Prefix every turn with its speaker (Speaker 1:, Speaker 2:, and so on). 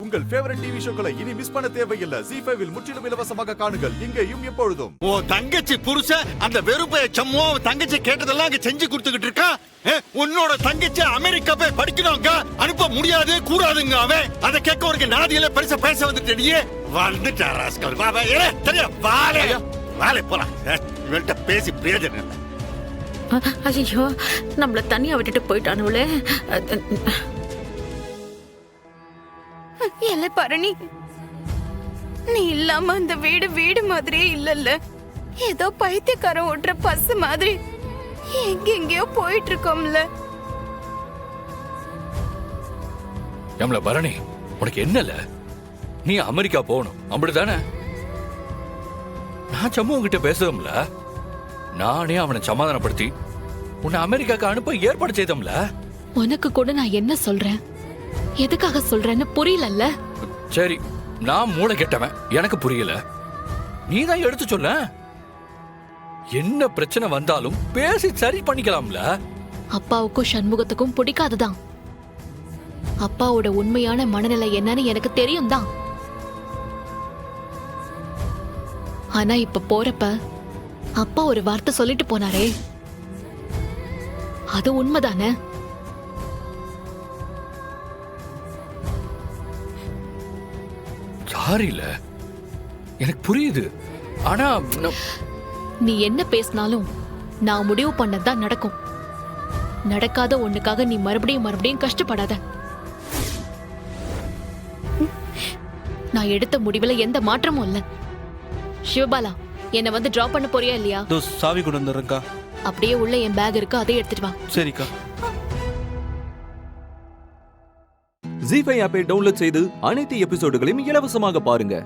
Speaker 1: உங்கள் favourite TV ஷோக்களை இனி miss பண்ண தேவையில்லை. ZEE5 இல் முற்றிலும் இலவசமாக காணுங்கள். இங்கேயும் எப்பொழுதும்.
Speaker 2: ஓ தங்கச்சி புருஷன் அந்த வெறுப்பைய சம்மோ தங்கச்சி கேட்டதெல்லாம் அங்க செஞ்சு கொடுத்துக்கிட்டு இருக்கா. உன்னோட தங்கச்சி அமெரிக்கா போய் படிக்கணுங்க, அனுப்ப முடியாது கூடாதுங்க. அவன் அதை கேட்க ஒரு நாதியில பெருசா பேச வந்துட்டே வந்துட்டாரா. தெரியும் வாலே வாலே போலாம். இவன்கிட்ட பேசி பிரயோஜனம் இல்லை.
Speaker 3: ஐயோ, நம்மள தனியா விட்டுட்டு போயிட்டானுங்களே.
Speaker 4: இல்ல பரணி, நீ இல்லாம அந்த வீடு வீடு மாதிரியே இல்லல்ல. ஏதோ பைத்தியக்காரன் ஓட்டுற பஸ் மாதிரி எங்கெங்கயோ போயிட்டு இருக்கோம்ல.
Speaker 5: நம்மள பரணி, உனக்கு என்னல? நீ அமெரிக்கா போகணும் அப்படித்தானே? நான் சம்மு உங்ககிட்ட பேசுறோம்ல, நானே அவனை சமாதானப்படுத்தி உன்னை அமெரிக்காக்கு அனுப்ப ஏற்பாடு செய்தோம்ல.
Speaker 6: உனக்கு கூட நான் என்ன சொல்றேன், எதுக்காக சொல்றேன்னு புரியலல்ல.
Speaker 5: சரி, நான் மூளை கெட்டவன், எனக்கு புரியல. நீ தான் எடுத்து சொல்ல. என்ன பிரச்சனை வந்தாலும் பேசி சரி பண்ணிக்கலாம்ல.
Speaker 6: அப்பாவுக்கும் சண்முகத்துக்கும் பிடிக்காதுதான். அப்பாவோட உண்மையான மனநிலை என்னன்னு எனக்கு தெரியும் தான். ஆனா இப்ப போறப்ப அப்பா ஒரு வார்த்தை சொல்லிட்டு போனாரே, அது உண்மைதானே?
Speaker 5: சாரில, எனக்கு புரியுது. ஆனா
Speaker 6: நீ என்ன பேசினாலும் நான் முடிவு பண்ணதான் நடக்கும். நடக்காத ஒண்ணுக்காக நீ மறுபடியும் மறுபடியும் கஷ்டப்படாத. நான் எடுத்த முடிவுல எந்த மாற்றமும் இல்ல. சிவபாலா, என்ன வந்து டிராப் பண்ண போறியா இல்லையா?
Speaker 7: சாவி கொண்டு வந்துடுறேன்க்கா.
Speaker 6: அப்படியே உள்ள என் பேக் இருக்கு, அதை எடுத்துட்டு வா.
Speaker 7: சரிக்கா.
Speaker 8: ZEE5 ஆப்பை டவுன்லோட் செய்து அனைத்து எபிசோடுகளையும் இலவசமாக பாருங்க.